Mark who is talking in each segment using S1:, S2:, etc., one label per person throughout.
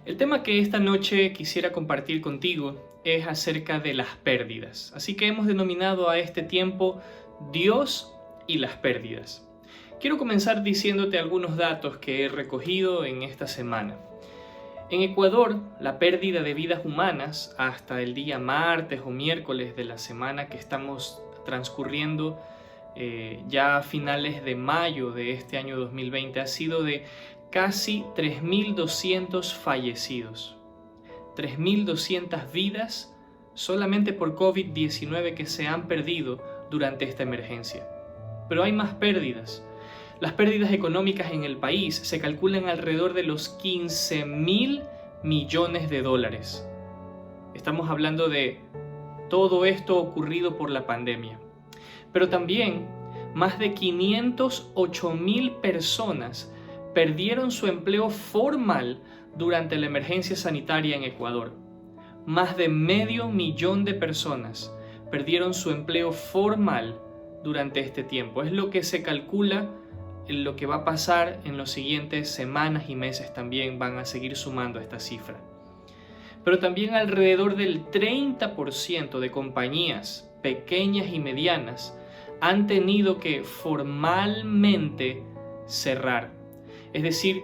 S1: El tema que esta noche quisiera compartir contigo es acerca de las pérdidas. Así que hemos denominado a este tiempo Dios y las pérdidas. Quiero comenzar diciéndote algunos datos que he recogido en esta semana. En Ecuador, la pérdida de vidas humanas hasta el día martes o miércoles de la semana que estamos transcurriendo ya a finales de mayo de este año 2020 ha sido de casi 3.200 fallecidos. 3.200 vidas solamente por COVID-19 que se han perdido durante esta emergencia. Pero hay más pérdidas. Las pérdidas económicas en el país se calculan alrededor de los 15.000 millones de dólares. Estamos hablando de todo esto ocurrido por la pandemia. Pero también más de 508.000 personas perdieron su empleo formal durante la emergencia sanitaria en Ecuador. Más de 500.000 de personas perdieron su empleo formal durante este tiempo. Es lo que se calcula, lo que va a pasar en las siguientes semanas y meses también van a seguir sumando esta cifra. Pero también alrededor del 30% de compañías pequeñas y medianas han tenido que formalmente cerrar. Es decir,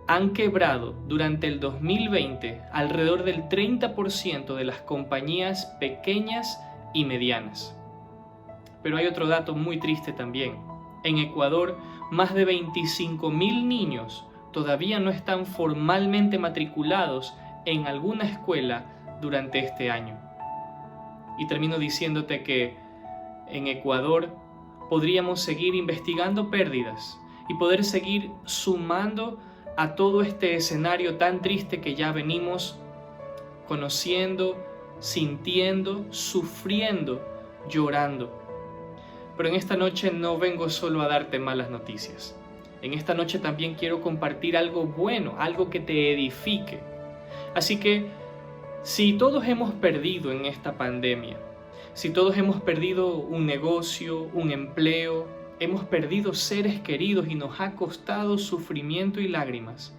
S1: han quebrado durante el 2020 alrededor del 30% de las compañías pequeñas y medianas. Pero hay otro dato muy triste también. En Ecuador, más de 25.000 niños todavía no están formalmente matriculados en alguna escuela durante este año. Y termino diciéndote que en Ecuador podríamos seguir investigando pérdidas y poder seguir sumando a todo este escenario tan triste que ya venimos conociendo, sintiendo, sufriendo, llorando. Pero en esta noche no vengo solo a darte malas noticias. En esta noche también quiero compartir algo bueno, algo que te edifique. Así que si todos hemos perdido en esta pandemia, si todos hemos perdido un negocio, un empleo, hemos perdido seres queridos y nos ha costado sufrimiento y lágrimas,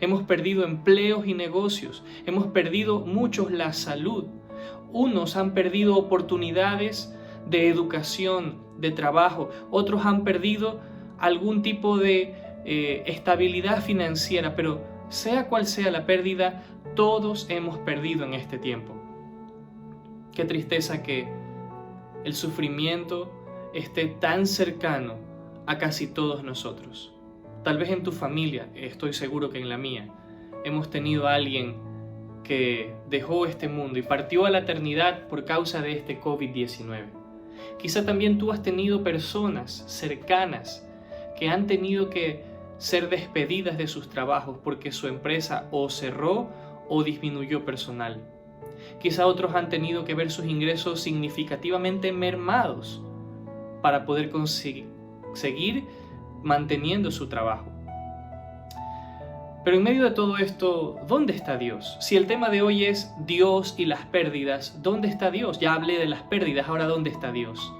S1: hemos perdido empleos y negocios, hemos perdido muchos la salud, unos han perdido oportunidades de educación, de trabajo, otros han perdido algún tipo de estabilidad financiera, pero sea cual sea la pérdida, todos hemos perdido en este tiempo. Qué tristeza que el sufrimiento esté tan cercano a casi todos nosotros. Tal vez en tu familia, estoy seguro que en la mía, hemos tenido a alguien que dejó este mundo y partió a la eternidad por causa de este COVID-19. Quizá también tú has tenido personas cercanas que han tenido que ser despedidas de sus trabajos porque su empresa o cerró o disminuyó personal. Quizá otros han tenido que ver sus ingresos significativamente mermados para poder seguir manteniendo su trabajo. Pero en medio de todo esto, ¿dónde está Dios? Si el tema de hoy es Dios y las pérdidas, ¿dónde está Dios? Ya hablé de las pérdidas, ahora ¿dónde está Dios?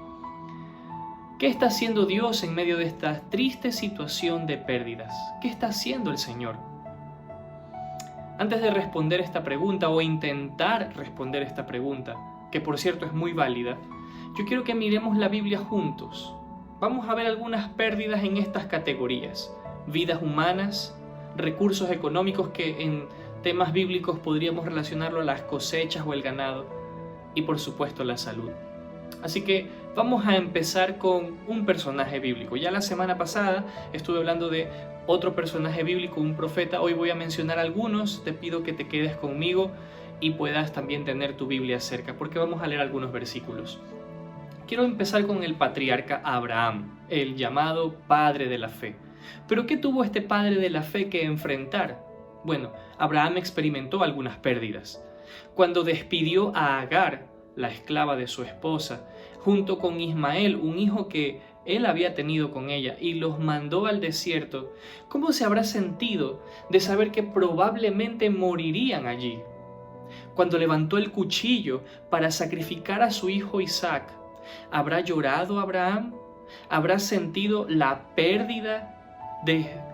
S1: ¿Qué está haciendo Dios en medio de esta triste situación de pérdidas? ¿Qué está haciendo el Señor? Antes de responder esta pregunta o intentar responder esta pregunta, que por cierto es muy válida, yo quiero que miremos la Biblia juntos. Vamos a ver algunas pérdidas en estas categorías: vidas humanas, recursos económicos, que en temas bíblicos podríamos relacionarlo a las cosechas o el ganado, y por supuesto la salud. Así que vamos a empezar con un personaje bíblico. Ya la semana pasada estuve hablando de otro personaje bíblico, un profeta. Hoy voy a mencionar algunos. Te pido que te quedes conmigo y puedas también tener tu Biblia cerca, porque vamos a leer algunos versículos. Quiero empezar con el patriarca Abraham, el llamado padre de la fe. ¿Pero qué tuvo este padre de la fe que enfrentar? Bueno, Abraham experimentó algunas pérdidas. Cuando despidió a Agar, la esclava de su esposa, junto con Ismael, un hijo que él había tenido con ella, y los mandó al desierto, ¿cómo se habrá sentido de saber que probablemente morirían allí? Cuando levantó el cuchillo para sacrificar a su hijo Isaac, ¿habrá llorado Abraham? ¿Habrá sentido la pérdida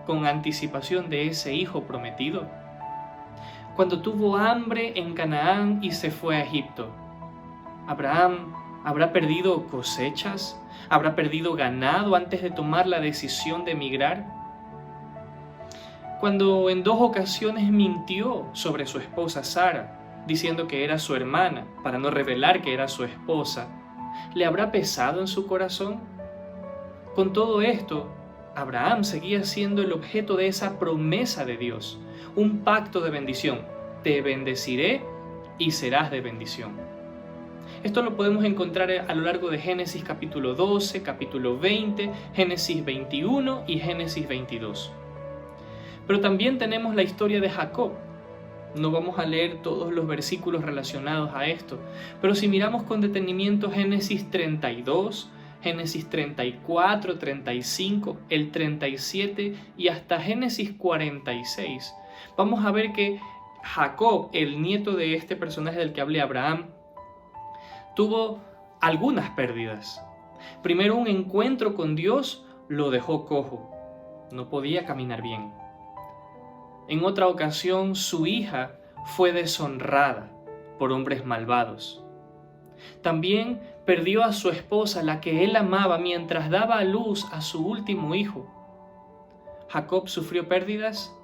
S1: con anticipación de ese hijo prometido? cuando tuvo hambre en Canaán y se fue a Egipto. ¿Abraham habrá perdido cosechas? ¿Habrá perdido ganado antes de tomar la decisión de emigrar? Cuando en 2 ocasiones mintió sobre su esposa Sara, diciendo que era su hermana, para no revelar que era su esposa, ¿le habrá pesado en su corazón? Con todo esto, Abraham seguía siendo el objeto de esa promesa de Dios, un pacto de bendición. Te bendeciré y serás de bendición. Esto lo podemos encontrar a lo largo de Génesis capítulo 12, capítulo 20, Génesis 21 y Génesis 22. Pero también tenemos la historia de Jacob. No vamos a leer todos los versículos relacionados a esto, pero si miramos con detenimiento Génesis 32, Génesis 34, 35, el 37 y hasta Génesis 46, vamos a ver que Jacob, el nieto de este personaje del que hablé, Abraham, tuvo algunas pérdidas. Primero, un encuentro con Dios lo dejó cojo, no podía caminar bien. En otra ocasión, su hija fue deshonrada por hombres malvados. También perdió a su esposa, la que él amaba, mientras daba a luz a su último hijo. Jacob sufrió pérdidas,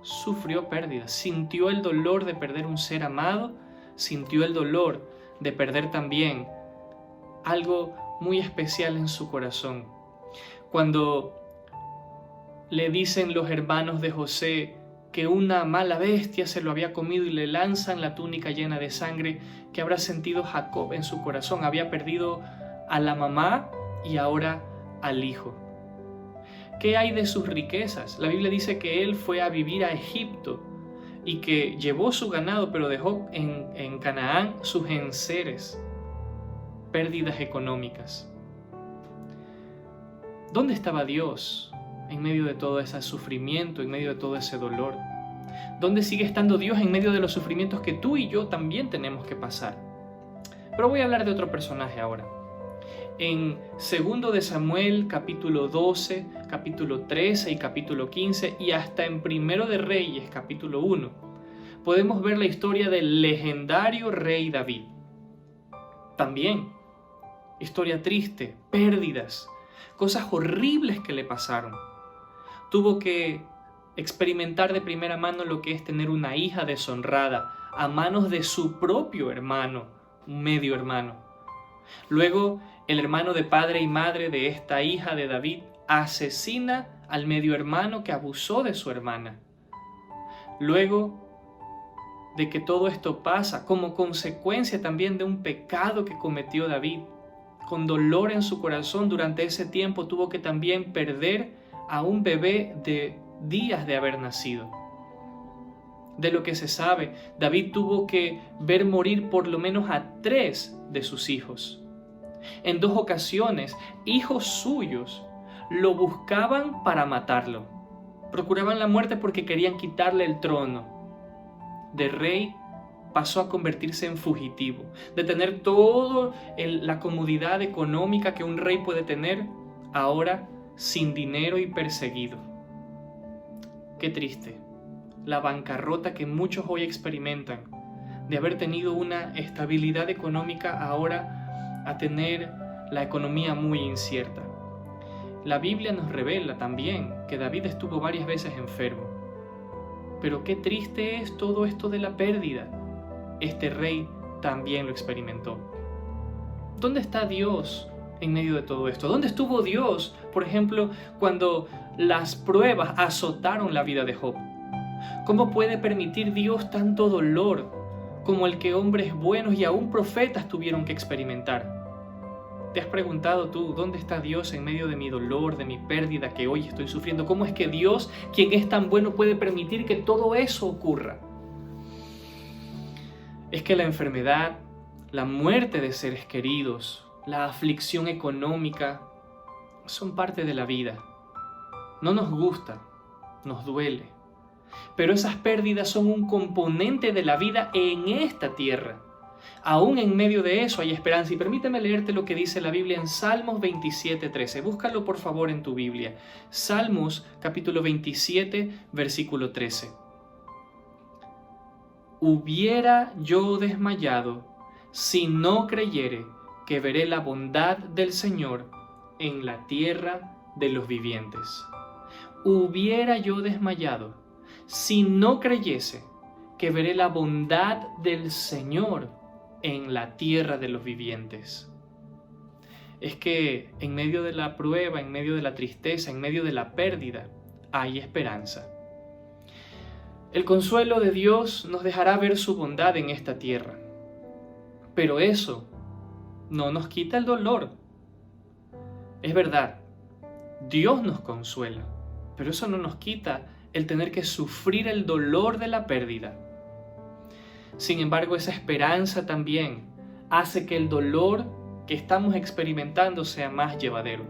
S1: sintió el dolor de perder un ser amado, sintió el dolor de perder también algo muy especial en su corazón. Cuando le dicen los hermanos de José que una mala bestia se lo había comido y le lanzan la túnica llena de sangre, ¿qué habrá sentido Jacob en su corazón? Había perdido a la mamá y ahora al hijo. ¿Qué hay de sus riquezas? La Biblia dice que él fue a vivir a Egipto y que llevó su ganado, pero dejó en Canaán sus enseres. Pérdidas económicas. ¿Dónde estaba Dios en medio de todo ese sufrimiento, en medio de todo ese dolor? ¿Dónde sigue estando Dios en medio de los sufrimientos que tú y yo también tenemos que pasar? Pero voy a hablar de otro personaje ahora. En 2 de Samuel, capítulo 12, capítulo 13 y capítulo 15, y hasta en 1 de Reyes, capítulo 1, podemos ver la historia del legendario rey David. También, historia triste, pérdidas, cosas horribles que le pasaron. Tuvo que experimentar de primera mano lo que es tener una hija deshonrada a manos de su propio hermano, un medio hermano. Luego, el hermano de padre y madre de esta hija de David asesina al medio hermano que abusó de su hermana. Luego de que todo esto pasa como consecuencia también de un pecado que cometió David, con dolor en su corazón durante ese tiempo tuvo que también perder a un bebé de días de haber nacido. De lo que se sabe, David tuvo que ver morir por lo menos a 3 de sus hijos. En 2 ocasiones, hijos suyos lo buscaban para matarlo. Procuraban la muerte porque querían quitarle el trono. De rey pasó a convertirse en fugitivo. De tener toda la comodidad económica que un rey puede tener, ahora sin dinero y perseguido. Qué triste. La bancarrota que muchos hoy experimentan, de haber tenido una estabilidad económica, ahora a tener la economía muy incierta. La Biblia nos revela también que David estuvo varias veces enfermo. Pero qué triste es todo esto de la pérdida. Este rey también lo experimentó. ¿Dónde está Dios en medio de todo esto? ¿Dónde estuvo Dios, por ejemplo, cuando las pruebas azotaron la vida de Job? ¿Cómo puede permitir Dios tanto dolor como el que hombres buenos y aún profetas tuvieron que experimentar? ¿Te has preguntado tú, dónde está Dios en medio de mi dolor, de mi pérdida que hoy estoy sufriendo? ¿Cómo es que Dios, quien es tan bueno, puede permitir que todo eso ocurra? Es que la enfermedad, la muerte de seres queridos, la aflicción económica, son parte de la vida. No nos gusta, nos duele. Pero esas pérdidas son un componente de la vida en esta tierra. Aún en medio de eso hay esperanza. Y permíteme leerte lo que dice la Biblia en Salmos 27:13. Búscalo por favor en tu Biblia. Salmos capítulo 27, versículo 13. hubiera yo desmayado si no creyere que veré la bondad del Señor en la tierra de los vivientes. Hubiera yo desmayado si no creyese que veré la bondad del Señor en la tierra de los vivientes. Es que en medio de la prueba, en medio de la tristeza, en medio de la pérdida, hay esperanza. El consuelo de Dios nos dejará ver su bondad en esta tierra. Pero eso no nos quita el dolor. Es verdad, Dios nos consuela, pero eso no nos quita el tener que sufrir el dolor de la pérdida. Sin embargo, esa esperanza también hace que el dolor que estamos experimentando sea más llevadero.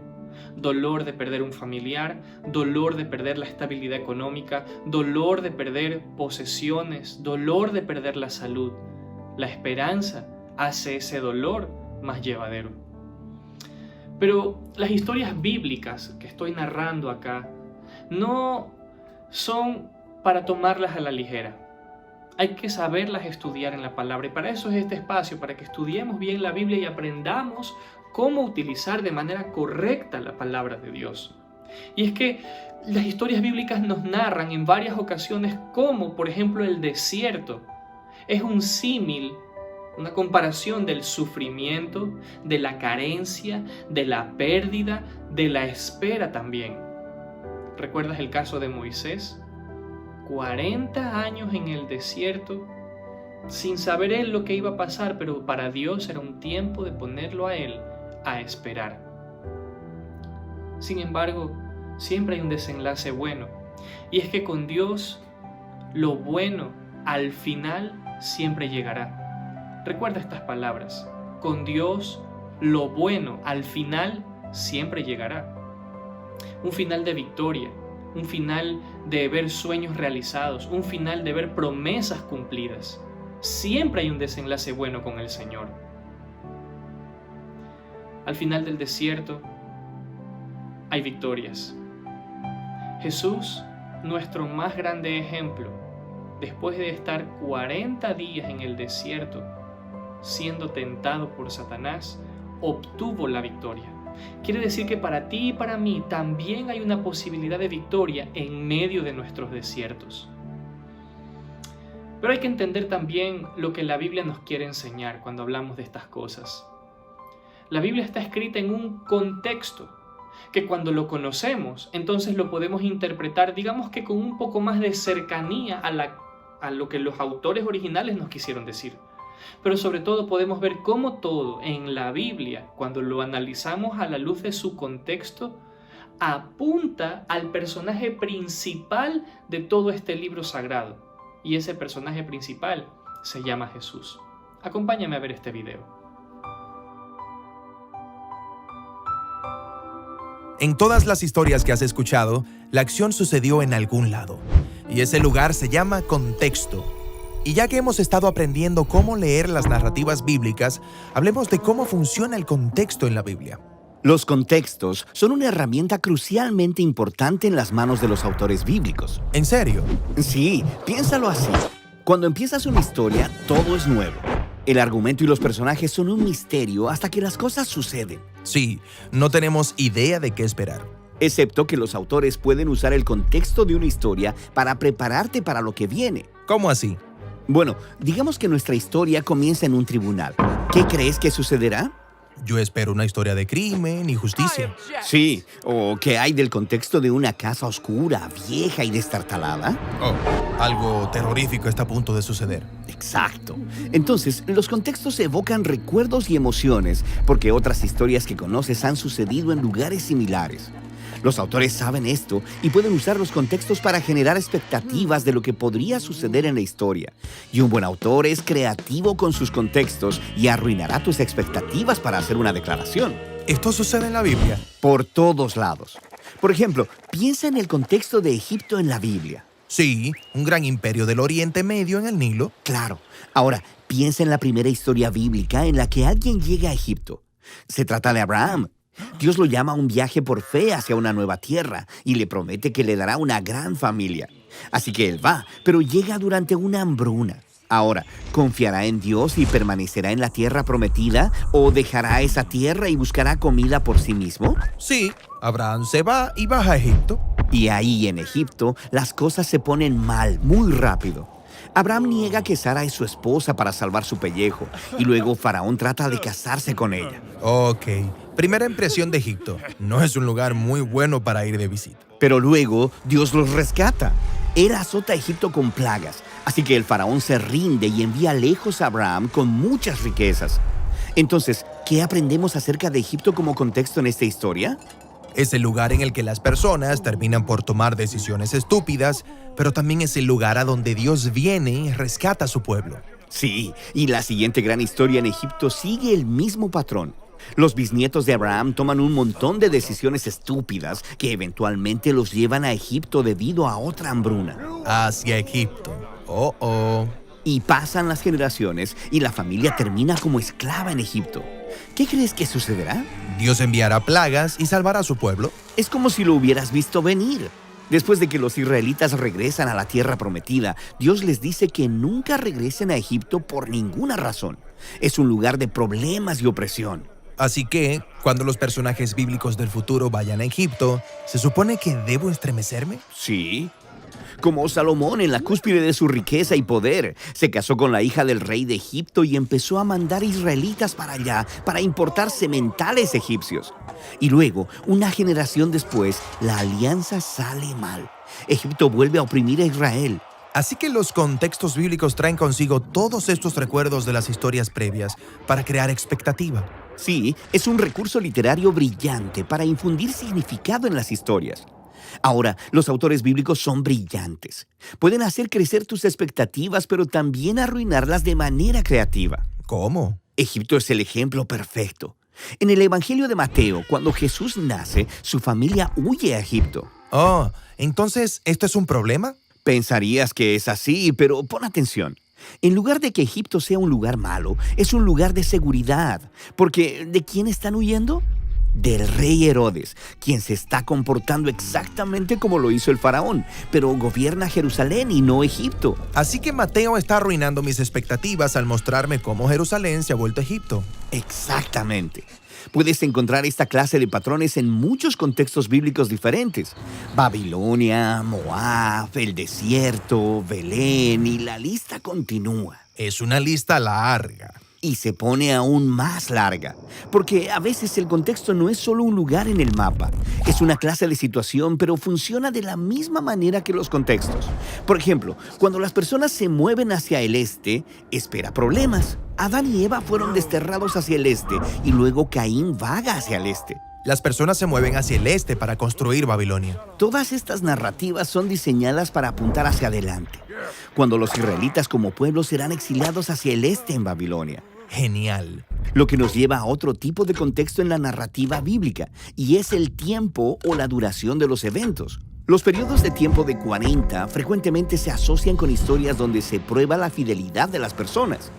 S1: Dolor de perder un familiar, dolor de perder la estabilidad económica, dolor de perder posesiones, dolor de perder la salud. La esperanza hace ese dolor más llevadero. Pero las historias bíblicas que estoy narrando acá no son para tomarlas a la ligera. Hay que saberlas estudiar en la palabra y para eso es este espacio, para que estudiemos bien la Biblia y aprendamos cómo utilizar de manera correcta la palabra de Dios. Y es que las historias bíblicas nos narran en varias ocasiones cómo, por ejemplo, el desierto es un símil, una comparación del sufrimiento, de la carencia, de la pérdida, de la espera también. ¿Recuerdas el caso de Moisés? 40 años en el desierto, sin saber él lo que iba a pasar, pero para Dios era un tiempo de ponerlo a él a esperar. Sin embargo, siempre hay un desenlace bueno, y es que con Dios lo bueno al final siempre llegará. Recuerda estas palabras: con Dios lo bueno al final siempre llegará. Un final de victoria, un final de ver sueños realizados, un final de ver promesas cumplidas. Siempre hay un desenlace bueno con el Señor. Al final del desierto hay victorias. Jesús, nuestro más grande ejemplo, después de estar 40 días en el desierto siendo tentado por Satanás, obtuvo la victoria. Quiere decir que para ti y para mí también hay una posibilidad de victoria en medio de nuestros desiertos. Pero hay que entender también lo que la Biblia nos quiere enseñar cuando hablamos de estas cosas. La Biblia está escrita en un contexto que cuando lo conocemos, entonces lo podemos interpretar, digamos que con un poco más de cercanía a lo que los autores originales nos quisieron decir. Pero sobre todo podemos ver cómo todo en la Biblia, cuando lo analizamos a la luz de su contexto, apunta al personaje principal de todo este libro sagrado. Y ese personaje principal se llama Jesús. Acompáñame a ver este video.
S2: En todas las historias que has escuchado, la acción sucedió en algún lado. Y ese lugar se llama contexto. Y ya que hemos estado aprendiendo cómo leer las narrativas bíblicas, hablemos de cómo funciona el contexto en la Biblia.
S3: Los contextos son una herramienta crucialmente importante en las manos de los autores bíblicos.
S2: ¿En serio?
S3: Sí, piénsalo así. Cuando empiezas una historia, todo es nuevo. El argumento y los personajes son un misterio hasta que las cosas suceden.
S2: Sí, no tenemos idea de qué esperar.
S3: Excepto que los autores pueden usar el contexto de una historia para prepararte para lo que viene.
S2: ¿Cómo así?
S3: Bueno, digamos que nuestra historia comienza en un tribunal. ¿Qué crees que sucederá?
S2: Yo espero una historia de crimen y justicia.
S3: Sí, o ¿qué hay del contexto de una casa oscura, vieja y destartalada?
S2: Oh, algo terrorífico está a punto de suceder.
S3: Exacto. Entonces, los contextos evocan recuerdos y emociones porque otras historias que conoces han sucedido en lugares similares. Los autores saben esto y pueden usar los contextos para generar expectativas de lo que podría suceder en la historia. Y un buen autor es creativo con sus contextos y arruinará tus expectativas para hacer una declaración.
S2: ¿Esto sucede en la Biblia?
S3: Por todos lados. Por ejemplo, piensa en el contexto de Egipto en la Biblia.
S2: Sí, un gran imperio del Oriente Medio en el Nilo.
S3: Claro. Ahora, piensa en la primera historia bíblica en la que alguien llega a Egipto. Se trata de Abraham. Dios lo llama a un viaje por fe hacia una nueva tierra y le promete que le dará una gran familia. Así que él va, pero llega durante una hambruna. Ahora, ¿confiará en Dios y permanecerá en la tierra prometida? ¿O dejará esa tierra y buscará comida por sí mismo?
S2: Sí, Abraham se va y baja a Egipto.
S3: Y ahí en Egipto, las cosas se ponen mal muy rápido. Abraham niega que Sara es su esposa para salvar su pellejo, y luego Faraón trata de casarse con ella.
S2: Ok, primera impresión de Egipto. No es un lugar muy bueno para ir de visita.
S3: Pero luego Dios los rescata. Él azota a Egipto con plagas, así que el faraón se rinde y envía lejos a Abraham con muchas riquezas. Entonces, ¿qué aprendemos acerca de Egipto como contexto en esta historia?
S2: Es el lugar en el que las personas terminan por tomar decisiones estúpidas, pero también es el lugar a donde Dios viene y rescata a su pueblo.
S3: Sí, y la siguiente gran historia en Egipto sigue el mismo patrón. Los bisnietos de Abraham toman un montón de decisiones estúpidas que eventualmente los llevan a Egipto debido a otra hambruna.
S2: Hacia Egipto. Oh, oh.
S3: Y pasan las generaciones y la familia termina como esclava en Egipto. ¿Qué crees que sucederá?
S2: Dios enviará plagas y salvará a su pueblo.
S3: Es como si lo hubieras visto venir. Después de que los israelitas regresan a la tierra prometida, Dios les dice que nunca regresen a Egipto por ninguna razón. Es un lugar de problemas y opresión.
S2: Así que, cuando los personajes bíblicos del futuro vayan a Egipto, ¿se supone que debo estremecerme?
S3: Sí. Como Salomón en la cúspide de su riqueza y poder, se casó con la hija del rey de Egipto y empezó a mandar israelitas para allá para importar sementales egipcios. Y luego, una generación después, la alianza sale mal. Egipto vuelve a oprimir a Israel.
S2: Así que los contextos bíblicos traen consigo todos estos recuerdos de las historias previas para crear expectativa.
S3: Sí, es un recurso literario brillante para infundir significado en las historias. Ahora, los autores bíblicos son brillantes. Pueden hacer crecer tus expectativas, pero también arruinarlas de manera creativa.
S2: ¿Cómo?
S3: Egipto es el ejemplo perfecto. En el Evangelio de Mateo, cuando Jesús nace, su familia huye a Egipto.
S2: Oh, entonces, ¿esto es un problema?
S3: Pensarías que es así, pero pon atención. En lugar de que Egipto sea un lugar malo, es un lugar de seguridad. Porque, ¿de quién están huyendo? Del rey Herodes, quien se está comportando exactamente como lo hizo el faraón, pero gobierna Jerusalén y no Egipto.
S2: Así que Mateo está arruinando mis expectativas al mostrarme cómo Jerusalén se ha vuelto Egipto.
S3: Exactamente. Puedes encontrar esta clase de patrones en muchos contextos bíblicos diferentes. Babilonia, Moab, el desierto, Belén y la lista continúa.
S2: Es una lista larga.
S3: Y se pone aún más larga, porque a veces el contexto no es solo un lugar en el mapa, es una clase de situación, pero funciona de la misma manera que los contextos. Por ejemplo, cuando las personas se mueven hacia el este, espera problemas. Adán y Eva fueron desterrados hacia el este y luego Caín vaga hacia el este.
S2: Las personas se mueven hacia el este para construir Babilonia.
S3: Todas estas narrativas son diseñadas para apuntar hacia adelante, cuando los israelitas como pueblo serán exiliados hacia el este en Babilonia.
S2: Genial.
S3: Lo que nos lleva a otro tipo de contexto en la narrativa bíblica, y es el tiempo o la duración de los eventos. Los periodos de tiempo de 40 frecuentemente se asocian con historias donde se prueba la fidelidad de las personas.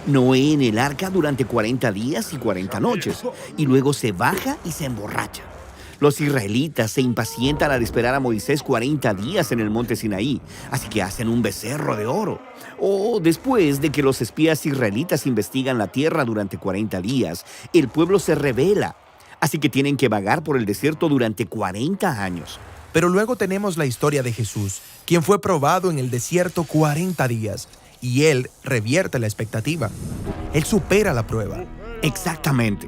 S3: Noé en el arca durante 40 días y 40 noches, y luego se baja y se emborracha. Los israelitas se impacientan al esperar a Moisés 40 días en el monte Sinaí, así que hacen un becerro de oro. O después de que los espías israelitas investigan la tierra durante 40 días, el pueblo se rebela, así que tienen que vagar por el desierto durante 40 años.
S2: Pero luego tenemos la historia de Jesús, quien fue probado en el desierto 40 días, y él revierte la expectativa. Él supera la prueba.
S3: Exactamente.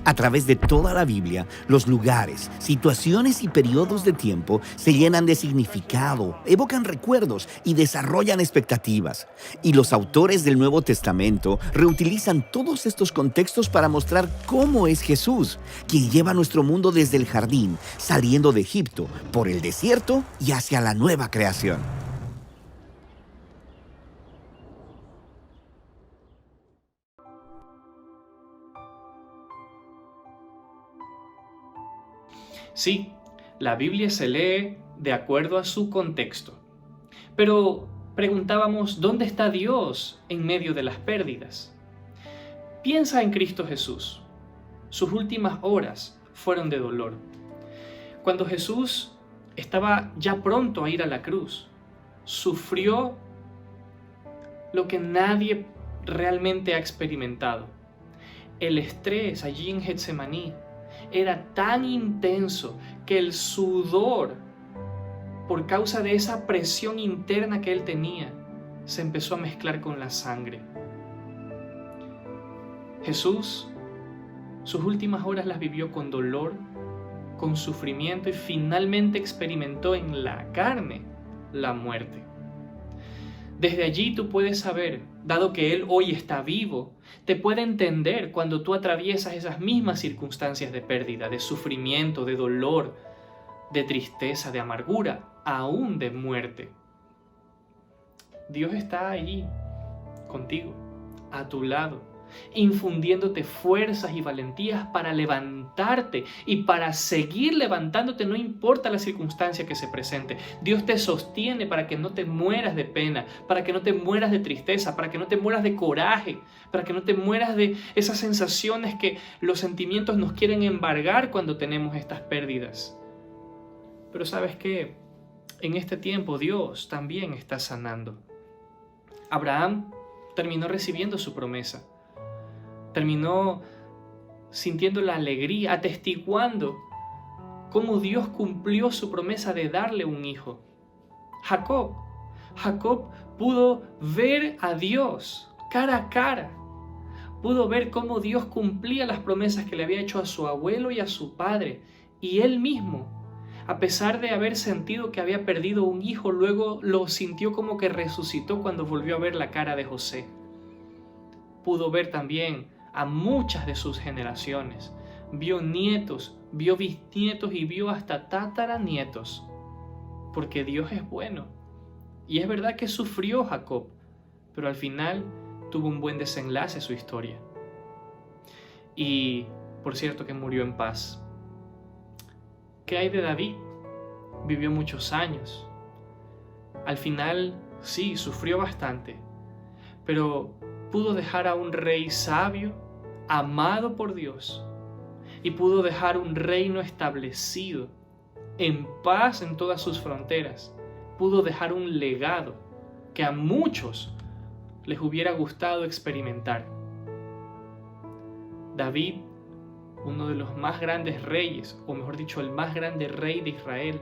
S3: A través de toda la Biblia, los lugares, situaciones y periodos de tiempo se llenan de significado, evocan recuerdos y desarrollan expectativas. Y los autores del Nuevo Testamento reutilizan todos estos contextos para mostrar cómo es Jesús, quien lleva nuestro mundo desde el jardín, saliendo de Egipto, por el desierto y hacia la nueva creación.
S1: Sí, la Biblia se lee de acuerdo a su contexto. Pero preguntábamos, ¿dónde está Dios en medio de las pérdidas? Piensa en Cristo Jesús. Sus últimas horas fueron de dolor. Cuando Jesús estaba ya pronto a ir a la cruz, sufrió lo que nadie realmente ha experimentado. El estrés allí en Getsemaní era tan intenso que el sudor, por causa de esa presión interna que él tenía, se empezó a mezclar con la sangre. Jesús, sus últimas horas las vivió con dolor, con sufrimiento y finalmente experimentó en la carne la muerte. Desde allí tú puedes saber, dado que Él hoy está vivo, te puede entender cuando tú atraviesas esas mismas circunstancias de pérdida, de sufrimiento, de dolor, de tristeza, de amargura, aún de muerte. Dios está allí, contigo, a tu lado, infundiéndote fuerzas y valentías para levantarte y para seguir levantándote, no importa la circunstancia que se presente. Dios te sostiene para que no te mueras de pena, para que no te mueras de tristeza, para que no te mueras de coraje, para que no te mueras de esas sensaciones que los sentimientos nos quieren embargar cuando tenemos estas pérdidas. Pero ¿sabes qué? En este tiempo Dios también está sanando. Abraham terminó recibiendo su promesa. Terminó sintiendo la alegría, atestiguando cómo Dios cumplió su promesa de darle un hijo. Jacob pudo ver a Dios cara a cara. Pudo ver cómo Dios cumplía las promesas que le había hecho a su abuelo y a su padre. Y él mismo, a pesar de haber sentido que había perdido un hijo, luego lo sintió como que resucitó cuando volvió a ver la cara de José. Pudo ver también a muchas de sus generaciones. Vio nietos, vio bisnietos y vio hasta tataranietos. Porque Dios es bueno. Y es verdad que sufrió Jacob, pero al final tuvo un buen desenlace su historia. Y por cierto que murió en paz. ¿Qué hay de David? Vivió muchos años. Al final sí, sufrió bastante, pero pudo dejar a un rey sabio, amado por Dios, y pudo dejar un reino establecido, en paz en todas sus fronteras. Pudo dejar un legado que a muchos les hubiera gustado experimentar. David, uno de los más grandes reyes, o mejor dicho, el más grande rey de Israel,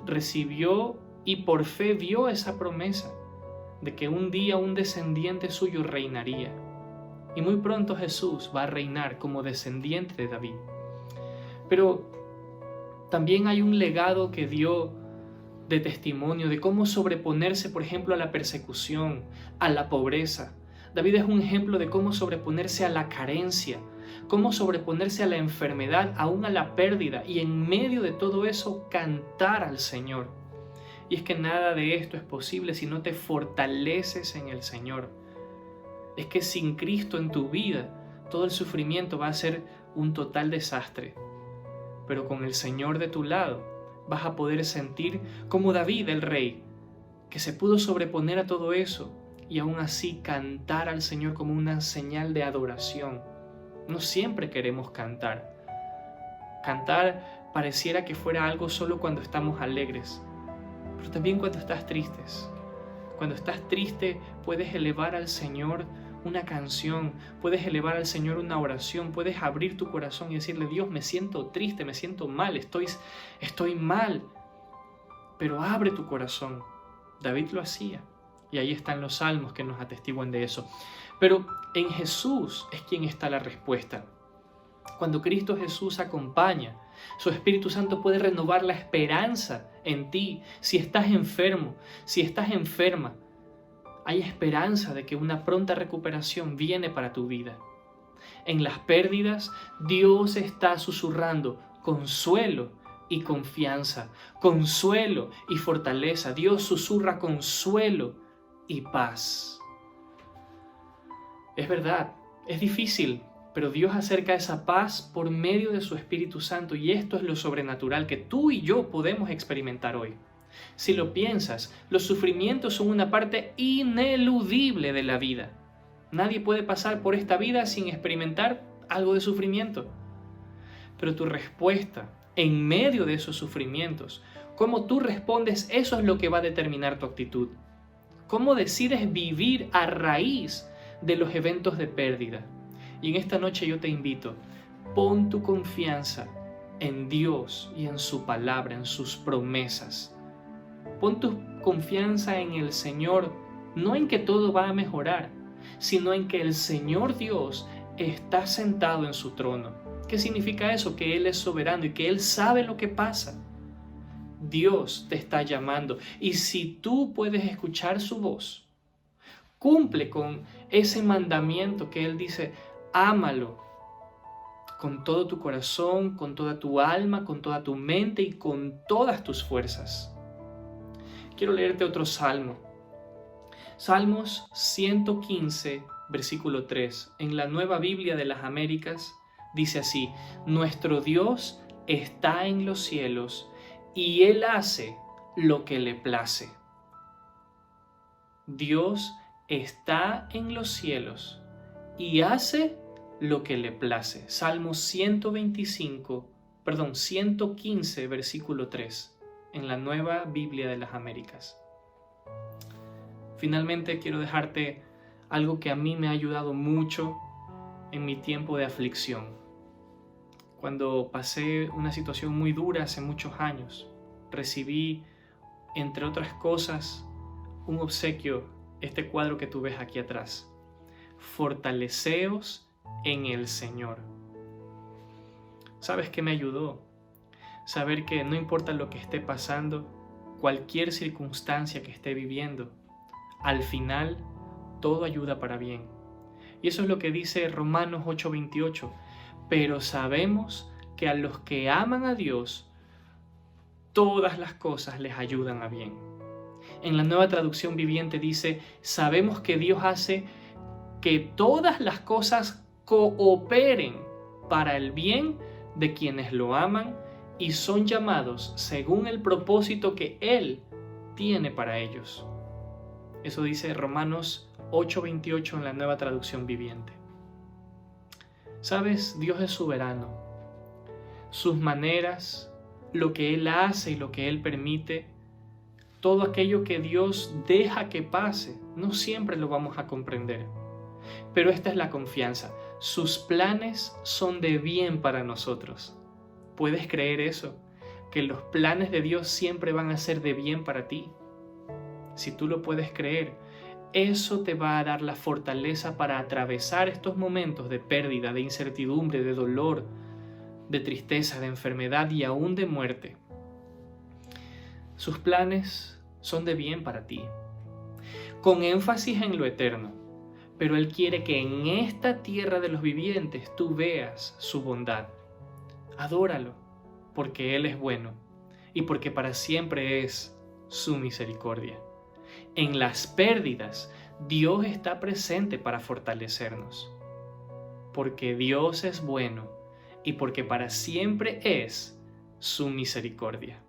S1: recibió y por fe vio esa promesa de que un día un descendiente suyo reinaría. Y muy pronto Jesús va a reinar como descendiente de David. Pero también hay un legado que dio de testimonio de cómo sobreponerse, por ejemplo, a la persecución, a la pobreza. David es un ejemplo de cómo sobreponerse a la carencia, cómo sobreponerse a la enfermedad, aún a la pérdida, y en medio de todo eso cantar al Señor. Y es que nada de esto es posible si no te fortaleces en el Señor. Es que sin Cristo en tu vida, todo el sufrimiento va a ser un total desastre. Pero con el Señor de tu lado, vas a poder sentir como David el rey, que se pudo sobreponer a todo eso y aún así cantar al Señor como una señal de adoración. No siempre queremos cantar. Cantar pareciera que fuera algo solo cuando estamos alegres, pero también cuando estás tristes. Cuando estás triste puedes elevar al Señor una canción, puedes elevar al Señor una oración, puedes abrir tu corazón y decirle: Dios, me siento triste, me siento mal, estoy mal, pero abre tu corazón. David lo hacía y ahí están los salmos que nos atestiguan de eso. Pero en Jesús es quien está la respuesta. Cuando Cristo Jesús acompaña, su Espíritu Santo puede renovar la esperanza en ti. Si estás enfermo, si estás enferma, hay esperanza de que una pronta recuperación viene para tu vida. En las pérdidas, Dios está susurrando consuelo y confianza, consuelo y fortaleza. Dios susurra consuelo y paz. Es verdad, es difícil, pero Dios acerca esa paz por medio de su Espíritu Santo, y esto es lo sobrenatural que tú y yo podemos experimentar hoy. Si lo piensas, los sufrimientos son una parte ineludible de la vida. Nadie puede pasar por esta vida sin experimentar algo de sufrimiento. Pero tu respuesta en medio de esos sufrimientos, cómo tú respondes, eso es lo que va a determinar tu actitud. ¿Cómo decides vivir a raíz de los eventos de pérdida? Y en esta noche yo te invito, pon tu confianza en Dios y en su palabra, en sus promesas. Pon tu confianza en el Señor, no en que todo va a mejorar, sino en que el Señor Dios está sentado en su trono. ¿Qué significa eso? Que Él es soberano y que Él sabe lo que pasa. Dios te está llamando y si tú puedes escuchar su voz, cumple con ese mandamiento que Él dice, ámalo con todo tu corazón, con toda tu alma, con toda tu mente y con todas tus fuerzas. Quiero leerte otro salmo. Salmos 115, versículo 3. En la Nueva Biblia de las Américas dice así: nuestro Dios está en los cielos y Él hace lo que le place. Dios está en los cielos y hace lo que le place. Salmo 115, versículo 3, en la Nueva Biblia de las Américas. Finalmente quiero dejarte algo que a mí me ha ayudado mucho en mi tiempo de aflicción. Cuando pasé una situación muy dura hace muchos años, recibí, entre otras cosas, un obsequio, este cuadro que tú ves aquí atrás. Fortaleceos en el Señor. ¿Sabes qué me ayudó? Saber que no importa lo que esté pasando, cualquier circunstancia que esté viviendo, al final todo ayuda para bien. Y eso es lo que dice Romanos 8:28. Pero sabemos que a los que aman a Dios, todas las cosas les ayudan a bien. En la Nueva Traducción Viviente dice, sabemos que Dios hace que todas las cosas cooperen para el bien de quienes lo aman y son llamados según el propósito que Él tiene para ellos. Eso dice Romanos 8:28 en la Nueva Traducción Viviente. ¿Sabes? Dios es soberano. Sus maneras, lo que Él hace y lo que Él permite, todo aquello que Dios deja que pase, no siempre lo vamos a comprender. Pero esta es la confianza. Sus planes son de bien para nosotros. ¿Puedes creer eso? Que los planes de Dios siempre van a ser de bien para ti. Si tú lo puedes creer, eso te va a dar la fortaleza para atravesar estos momentos de pérdida, de incertidumbre, de dolor, de tristeza, de enfermedad y aún de muerte. Sus planes son de bien para ti, con énfasis en lo eterno, pero Él quiere que en esta tierra de los vivientes tú veas su bondad. Adóralo, porque Él es bueno y porque para siempre es su misericordia. En las pérdidas, Dios está presente para fortalecernos, porque Dios es bueno y porque para siempre es su misericordia.